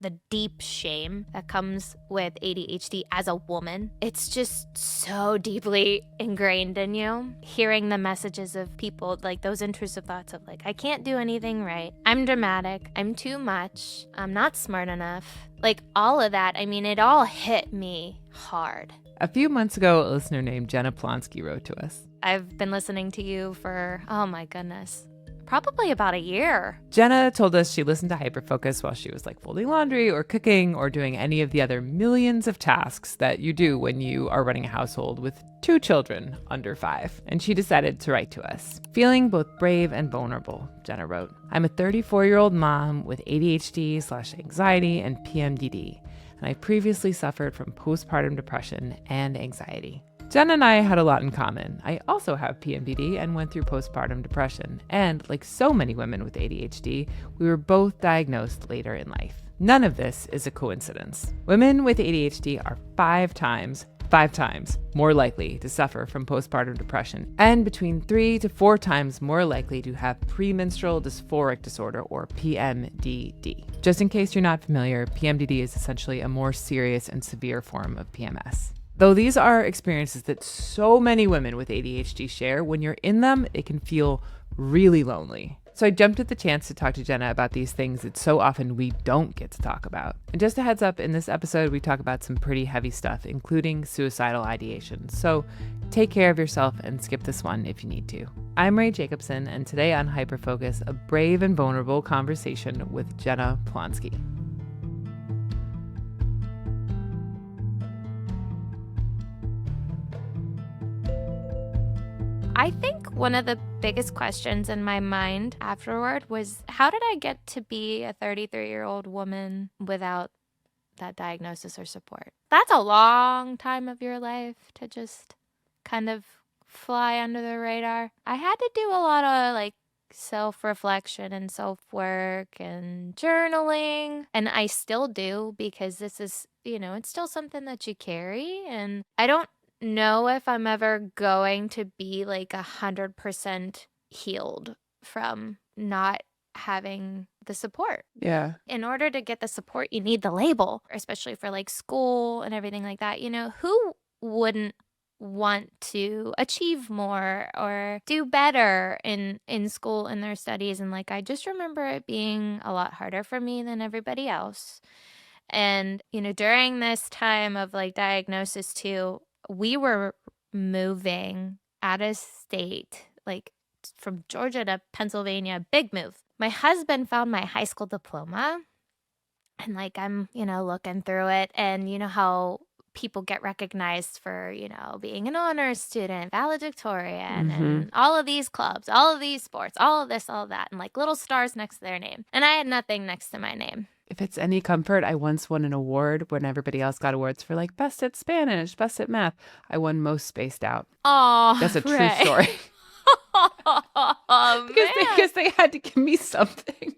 the deep shame that comes with ADHD as a woman. It's just so deeply ingrained in you. Hearing the messages of people, like those intrusive thoughts of like, I can't do anything right. I'm dramatic. I'm too much. I'm not smart enough. Like all of that, I mean, it all hit me hard. A few months ago, a listener named Jenna Plonsky wrote to us. I've been listening to you for, oh my goodness, probably about a year. Jenna told us she listened to Hyperfocus while she was like folding laundry or cooking or doing any of the other millions of tasks that you do when you are running a household with 2 children under 5. And she decided to write to us. Feeling both brave and vulnerable, Jenna wrote. I'm a 34-year-old mom with ADHD/anxiety and PMDD, and I previously suffered from postpartum depression and anxiety. Jenna and I had a lot in common. I also have PMDD and went through postpartum depression. And like so many women with ADHD, we were both diagnosed later in life. None of this is a coincidence. Women with ADHD are 5 times more likely to suffer from postpartum depression and between 3 to 4 times more likely to have premenstrual dysphoric disorder or PMDD. Just in case you're not familiar, PMDD is essentially a more serious and severe form of PMS. Though these are experiences that so many women with ADHD share, when you're in them, it can feel really lonely. So I jumped at the chance to talk to Jenna about these things that so often we don't get to talk about. And just a heads up, in this episode, we talk about some pretty heavy stuff, including suicidal ideation. So take care of yourself and skip this one if you need to. I'm Ray Jacobson, and today on Hyperfocus, a brave and vulnerable conversation with Jenna Plonsky. I think one of the biggest questions in my mind afterward was, how did I get to be a 33-year-old woman without that diagnosis or support? That's a long time of your life to just kind of fly under the radar. I had to do a lot of like self-reflection and self-work and journaling, and I still do, because this is, it's still something that you carry, and I don't know if I'm ever going to be like 100% healed from not having the support. Yeah. In order to get the support, you need the label, especially for like school and everything like that. Who wouldn't want to achieve more or do better in school in their studies? And like, I just remember it being a lot harder for me than everybody else. And, during this time of like diagnosis too, we were moving out of state, like from Georgia to Pennsylvania, big move. My husband found my high school diploma, and like I'm, looking through it, and you know how people get recognized for, being an honors student, valedictorian, and all of these clubs, all of these sports, all of this, all of that, and like little stars next to their name. And I had nothing next to my name. If it's any comfort, I once won an award when everybody else got awards for like best at Spanish, best at math. I won most spaced out. Oh, that's a Ray. true story. Oh, because they had to give me something.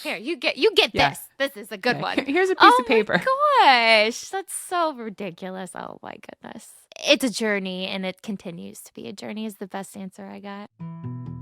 Here, you get this. This is a good one. Here's a piece of paper. Oh my gosh, that's so ridiculous. Oh my goodness. It's a journey, and it continues to be a journey is the best answer I got.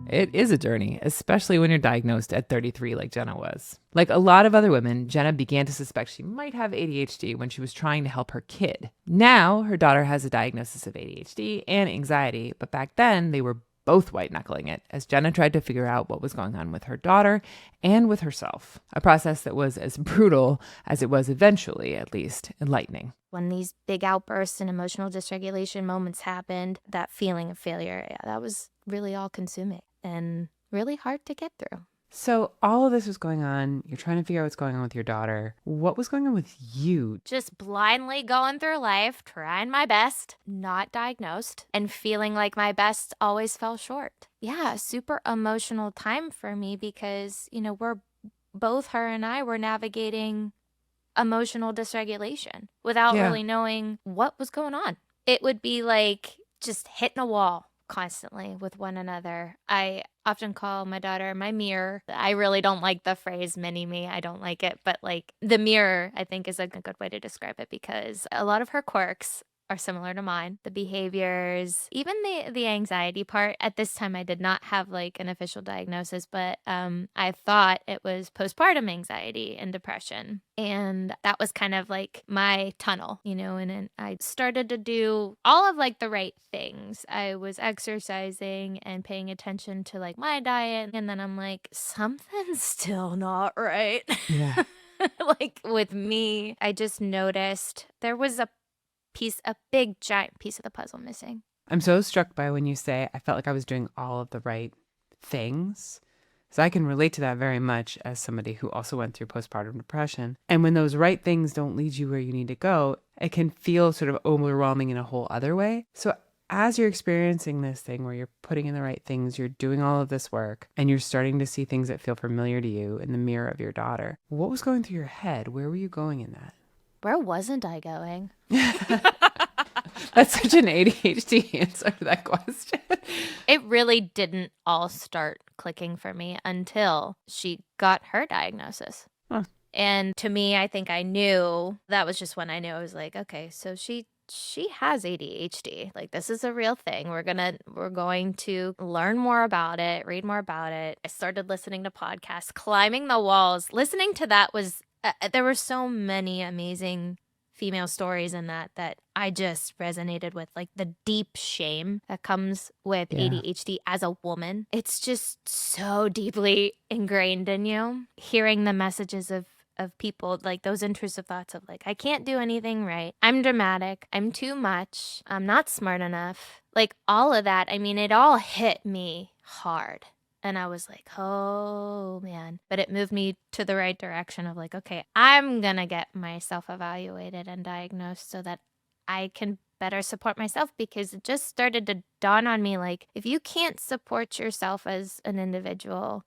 It is a journey, especially when you're diagnosed at 33 like Jenna was. Like a lot of other women, Jenna began to suspect she might have ADHD when she was trying to help her kid. Now, her daughter has a diagnosis of ADHD and anxiety, but back then they were both white-knuckling it as Jenna tried to figure out what was going on with her daughter and with herself, a process that was as brutal as it was eventually, at least, enlightening. When these big outbursts and emotional dysregulation moments happened, that feeling of failure, that was really all-consuming and really hard to get through. So all of this was going on. You're trying to figure out what's going on with your daughter. What was going on with you? Just blindly going through life, trying my best, not diagnosed, and feeling like my best always fell short. Yeah, super emotional time for me because, both her and I were navigating emotional dysregulation without really knowing what was going on. It would be like just hitting a wall constantly with one another. I often call my daughter my mirror. I really don't like the phrase mini me. I don't like it, but like the mirror, I think, is a good way to describe it because a lot of her quirks are similar to mine. The behaviors, even the anxiety part. At this time, I did not have like an official diagnosis, but I thought it was postpartum anxiety and depression. And that was kind of like my tunnel, and then I started to do all of like the right things. I was exercising and paying attention to like my diet. And then I'm like, something's still not right. Yeah. Like with me, I just noticed there was a big giant piece of the puzzle missing. I'm so struck by when you say, I felt like I was doing all of the right things. So I can relate to that very much as somebody who also went through postpartum depression. And when those right things don't lead you where you need to go, it can feel sort of overwhelming in a whole other way. So as you're experiencing this thing where you're putting in the right things, you're doing all of this work, and you're starting to see things that feel familiar to you in the mirror of your daughter, what was going through your head? Where were you going in that? Where wasn't I going? That's such an ADHD answer to that question. It really didn't all start clicking for me until she got her diagnosis. Huh. And to me, I think I knew, that was just when I knew. I was like, okay, so she has ADHD. Like, this is a real thing. We're going to learn more about it, read more about it. I started listening to podcasts, climbing the walls. Listening to that was there were so many amazing female stories in that I just resonated with, like the deep shame that comes with ADHD as a woman. It's just so deeply ingrained in you. Hearing the messages of people, like those intrusive thoughts of like, I can't do anything right. I'm dramatic. I'm too much. I'm not smart enough. Like all of that. I mean, it all hit me hard. And I was like, oh man. But it moved me to the right direction of like, okay, I'm going to get myself evaluated and diagnosed so that I can better support myself, because it just started to dawn on me like, if you can't support yourself as an individual,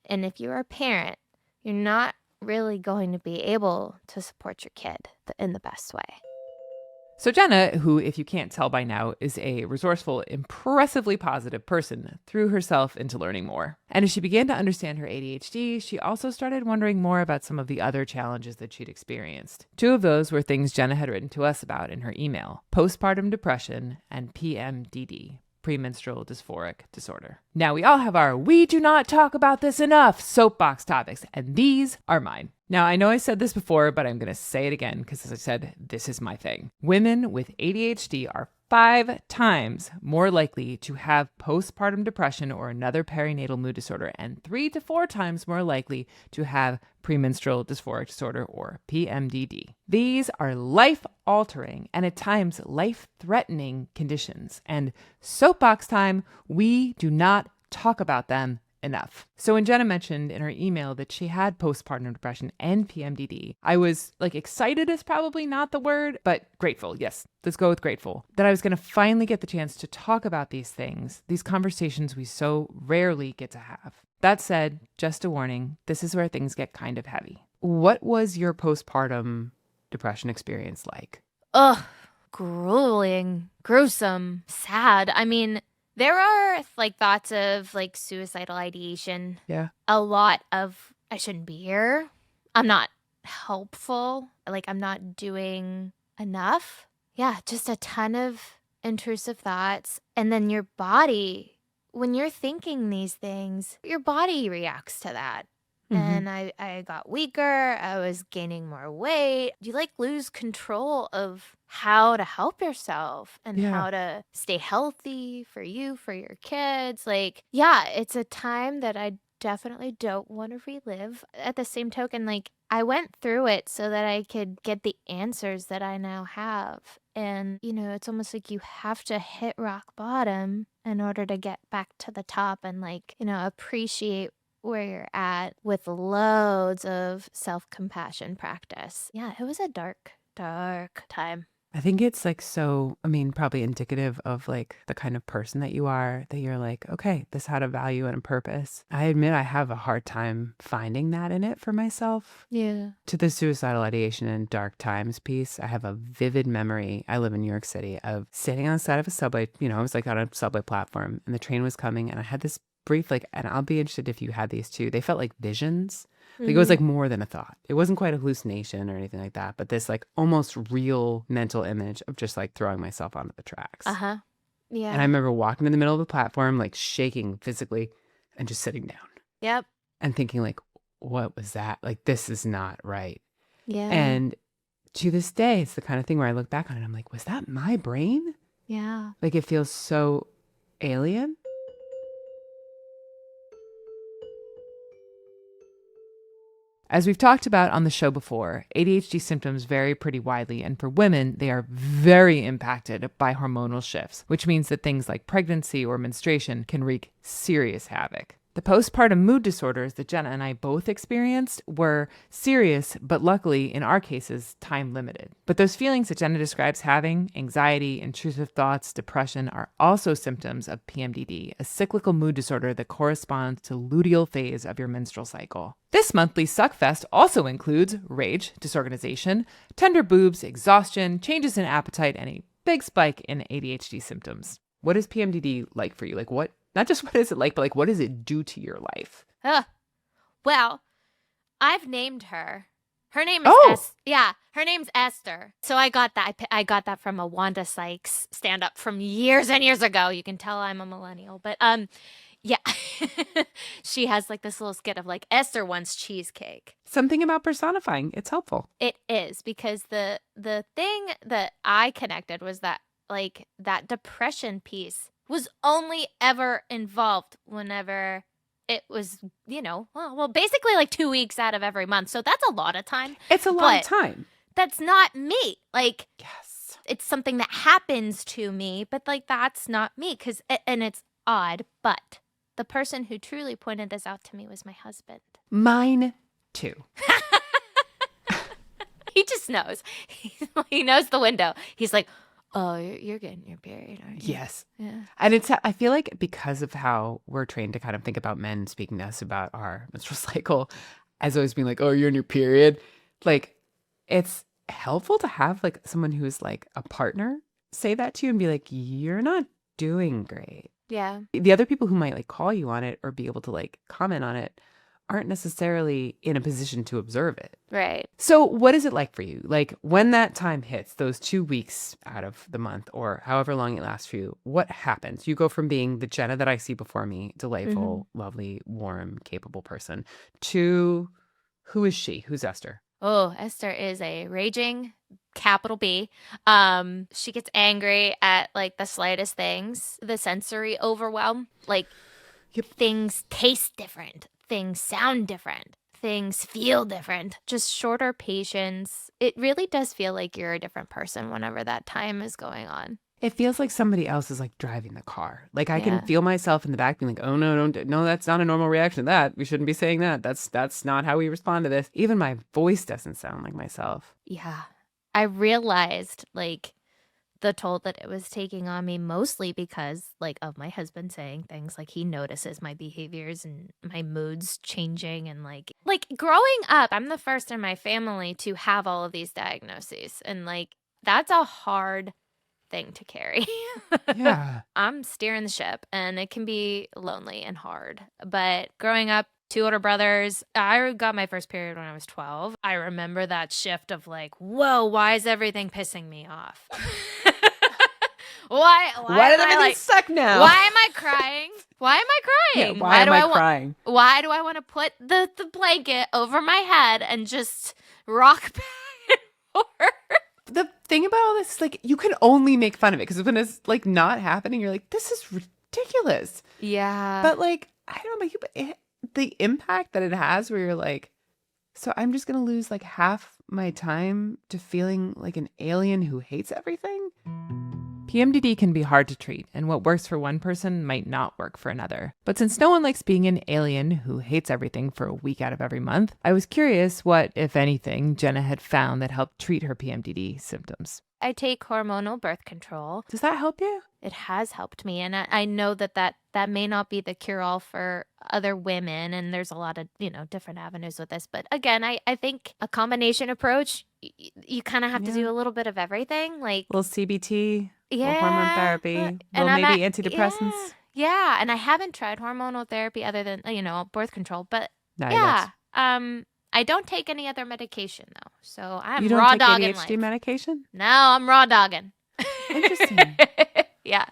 and if you're a parent, you're not really going to be able to support your kid in the best way. So Jenna, who, if you can't tell by now, is a resourceful, impressively positive person, threw herself into learning more. And as she began to understand her ADHD, she also started wondering more about some of the other challenges that she'd experienced. Two of those were things Jenna had written to us about in her email: postpartum depression and PMDD, premenstrual dysphoric disorder. Now, we all have our "we do not talk about this enough" soapbox topics, and these are mine. Now, I know I said this before, but I'm going to say it again because, as I said, this is my thing. Women with ADHD are 5 times more likely to have postpartum depression or another perinatal mood disorder, and 3 to 4 times more likely to have premenstrual dysphoric disorder, or PMDD. These are life-altering and at times life-threatening conditions, and soapbox time, we do not talk about them enough. So when Jenna mentioned in her email that she had postpartum depression and PMDD, I was like, excited is probably not the word, but grateful. Yes, let's go with grateful that I was going to finally get the chance to talk about these things, these conversations we so rarely get to have. That said, just a warning, this is where things get kind of heavy. What was your postpartum depression experience like? Ugh, grueling, gruesome, sad. I mean, there are like thoughts of like suicidal ideation. Yeah. A lot of, I shouldn't be here. I'm not helpful. Like, I'm not doing enough. Yeah, just a ton of intrusive thoughts. And then your body, when you're thinking these things, your body reacts to that. And I got weaker. I was gaining more weight. You like lose control of how to help yourself and how to stay healthy for you, for your kids. Like, yeah, it's a time that I definitely don't want to relive. At the same token, like, I went through it so that I could get the answers that I now have. And, it's almost like you have to hit rock bottom in order to get back to the top and like, appreciate where you're at with loads of self-compassion practice. Yeah, it was a dark, dark time. I think it's like probably indicative of like the kind of person that you are, that you're like, okay, this had a value and a purpose. I admit I have a hard time finding that in it for myself. Yeah. To the suicidal ideation and dark times piece, I have a vivid memory. I live in New York City, of sitting on the side of a subway. I was like on a subway platform and the train was coming, and I had this brief, like, and I'll be interested if you had these too. They felt like visions Like it was like more than a thought. It wasn't quite a hallucination or anything like that, but this like almost real mental image of just like throwing myself onto the tracks. Uh-huh. And I Yeah. remember walking in the middle of the platform, like shaking physically and just sitting down Yep. and thinking like, what was that? Like, this is not right. Yeah. And to this day, it's the kind of thing where I look back on it, I'm like, was that my brain? Yeah. Like it feels so alien. As we've talked about on the show before, ADHD symptoms vary pretty widely, and for women, they are very impacted by hormonal shifts, which means that things like pregnancy or menstruation can wreak serious havoc. The postpartum mood disorders that Jenna and I both experienced were serious, but luckily, in our cases, time limited. But those feelings that Jenna describes having, anxiety, intrusive thoughts, depression, are also symptoms of PMDD, a cyclical mood disorder that corresponds to luteal phase of your menstrual cycle. This monthly Suckfest also includes rage, disorganization, tender boobs, exhaustion, changes in appetite, and a big spike in ADHD symptoms. What is PMDD like for you? Like what? Not just what is it like, but like what does it do to your life? Well, I've named her. Her name is Oh, her name's Esther. So I got that. I got that from a Wanda Sykes stand up from years and years ago. You can tell I'm a millennial, but yeah. She has like this little skit of like Esther wants cheesecake. something about personifying. It's helpful. It is because the thing that I connected was that like that depression piece was only ever involved whenever it was, well, basically like 2 weeks out of every month. So that's a lot of time. It's a lot of time. That's not me. Like, Yes. it's something that happens to me, but like that's not me. And it's odd, but the person who truly pointed this out to me was my husband. Mine too. He just knows. He knows the window. He's like, oh, you're getting your period, aren't you? Yes. Yeah. And I feel like because of how we're trained to kind of think about men speaking to us about our menstrual cycle as always being like, oh, you're in your period. Like, it's helpful to have like someone who's like a partner say that to you and be like, you're not doing great. Yeah. The other people who might like call you on it or be able to like comment on it aren't necessarily in a position to observe it. Right. So what is it like for you? Like when that time hits, those 2 weeks out of the month or however long it lasts for you, what happens? You go from being the Jenna that I see before me, delightful, lovely, warm, capable person, to who is she? Who's Esther? Oh, Esther is a raging capital B. She gets angry at like the slightest things, the sensory overwhelm, like Yep. things taste different, things sound different, things feel different, just shorter patience. It really does feel like you're a different person whenever that time is going on. It feels like somebody else is like driving the car. Like I can Yeah. feel myself in the back being like, oh no, no, that's not a normal reaction to that. We shouldn't be saying that. That's not how we respond to this. Even my voice doesn't sound like myself. Yeah. I realized like the toll that it was taking on me mostly because like of my husband saying things like he notices my behaviors and my moods changing and like growing up, I'm the first in my family to have all of these diagnoses and like that's a hard thing to carry. Yeah. I'm steering the ship and it can be lonely and hard. But growing up, 2 older brothers, I got my first period when I was 12. I remember that shift of like, whoa, why is everything pissing me off? Why Why am did I everything like, suck now? why am I crying? Why am I crying? Why am do I wa- crying? Why do I want to put the blanket over my head and just rock back and forth? The thing about all this is like you can only make fun of it because when it's like not happening, you're like, this is ridiculous. Yeah. But like, I don't know about you, but the impact that it has where you're like, so I'm just going to lose like half my time to feeling like an alien who hates everything. PMDD can be hard to treat, and what works for one person might not work for another. But since no one likes being an alien who hates everything for a week out of every month, I was curious what, if anything, Jenna had found that helped treat her PMDD symptoms. I take hormonal birth control. Does that help you? It has helped me. And I know that may not be the cure-all for other women. And there's a lot of, different avenues with this. But again, I think a combination approach, you kind of have to do a little bit of everything. Like A little CBT, a little yeah, hormone therapy, and little I'm maybe at- antidepressants. Yeah. And I haven't tried hormonal therapy other than, birth control. But No, yeah, I don't take any other medication though, so I'm You don't raw take dogging ADHD life. medication? No, I'm raw dogging. Interesting. Yeah.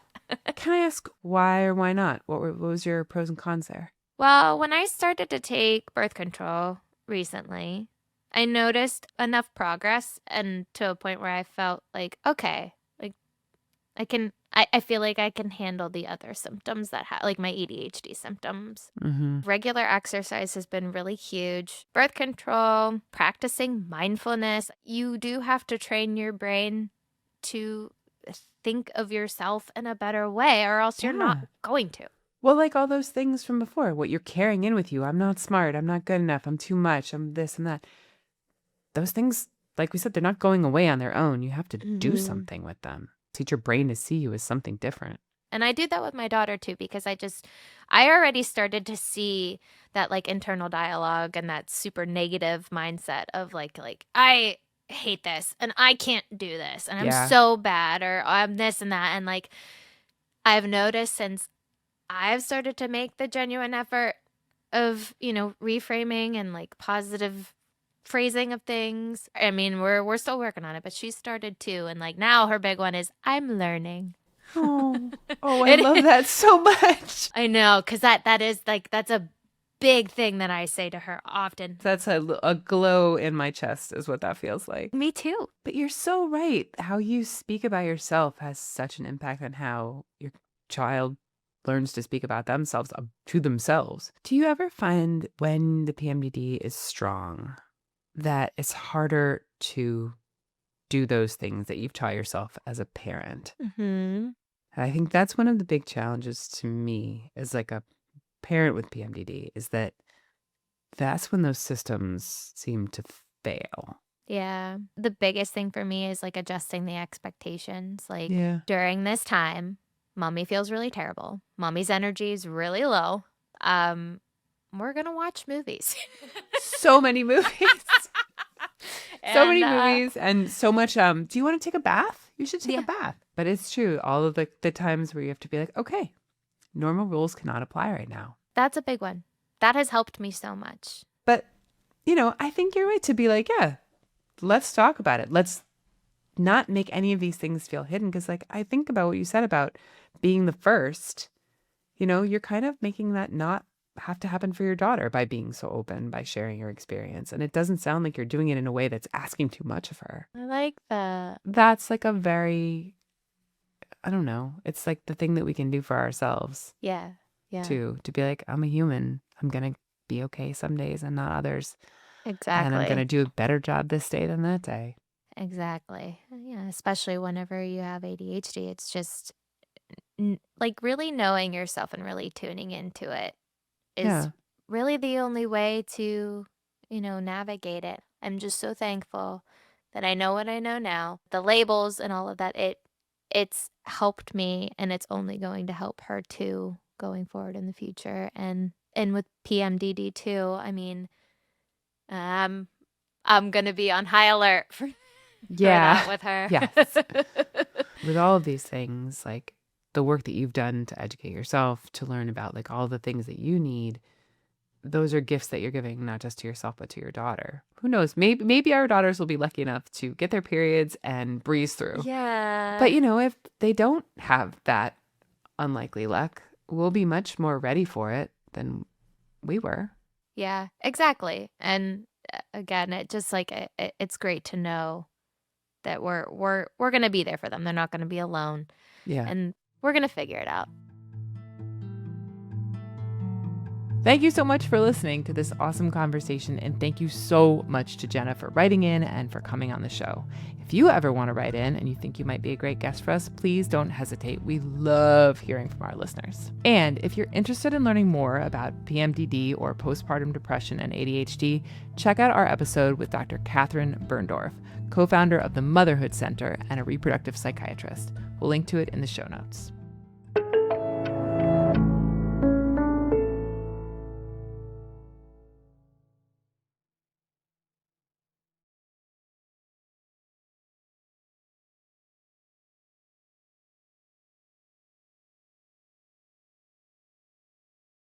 Can I ask why or why not? What was your pros and cons there? Well, when I started to take birth control recently, I noticed enough progress and to a point where I felt like, okay, like I feel like I can handle the other symptoms that like my ADHD symptoms. Mm-hmm. Regular exercise has been really huge. Birth control, practicing mindfulness. You do have to train your brain to think of yourself in a better way, or else you're not Yeah. going to. Well, like all those things from before, what you're carrying in with you. I'm not smart. I'm not good enough. I'm too much. I'm this and that. Those things, like we said, they're not going away on their own. You have to do something with them. Teach your brain to see you as something different. And I do that with my daughter too, because I already started to see that like internal dialogue and that super negative mindset of like I hate this and I can't do this and I'm Yeah. so bad or I'm this and that. And like I've noticed since I've started to make the genuine effort of, reframing and like positive phrasing of things. I mean, we're still working on it, but she started too. And like now her big one is I'm learning. Oh, I love that so much. I know, because that is like, that's a big thing that I say to her often. That's a glow in my chest is what that feels like. Me too. But you're so right. How you speak about yourself has such an impact on how your child learns to speak about themselves to themselves. Do you ever find when the PMDD is strong that it's harder to do those things that you've taught yourself as a parent? Mm-hmm. And I think that's one of the big challenges to me as like a parent with PMDD is that's when those systems seem to fail. Yeah. The biggest thing for me is like adjusting the expectations. Like Yeah. during this time, mommy feels really terrible. Mommy's energy is really low. We're going to watch movies. So many movies. So many And, movies and so much. Do you want to take a bath? You should take Yeah. a bath. But it's true. All of the times where you have to be like, okay, normal rules cannot apply right now. That's a big one. That has helped me so much. But, I think you're right to be like, yeah, let's talk about it. Let's not make any of these things feel hidden. Because like, I think about what you said about being the first, you're kind of making that not have to happen for your daughter by being so open, by sharing your experience. And it doesn't sound like you're doing it in a way that's asking too much of her. I like that. That's like a very, I don't know. It's like the thing that we can do for ourselves Yeah. Yeah. too, to be like, I'm a human. I'm going to be okay some days and not others. Exactly. And I'm going to do a better job this day than that day. Exactly. Yeah, especially whenever you have ADHD, it's just like really knowing yourself and really tuning into it is Yeah. really the only way to, navigate it. I'm just so thankful that I know what I know now. The labels and all of that, it's helped me and it's only going to help her too going forward in the future. And with PMDD too, I mean, I'm going to be on high alert for that with her. Yes. With all of these things, like the work that you've done to educate yourself, to learn about like all the things that you need, those are gifts that you're giving not just to yourself, but to your daughter. Who knows? Maybe our daughters will be lucky enough to get their periods and breeze through. Yeah. But if they don't have that unlikely luck, we'll be much more ready for it than we were. Yeah, exactly. And again, it just like it's great to know that we're going to be there for them. They're not going to be alone. Yeah. And we're going to figure it out. Thank you so much for listening to this awesome conversation, and thank you so much to Jenna for writing in and for coming on the show. If you ever want to write in and you think you might be a great guest for us, please don't hesitate. We love hearing from our listeners. And if you're interested in learning more about PMDD or postpartum depression and ADHD, check out our episode with Dr. Catherine Berndorf, co-founder of the Motherhood Center and a reproductive psychiatrist. We'll link to it in the show notes.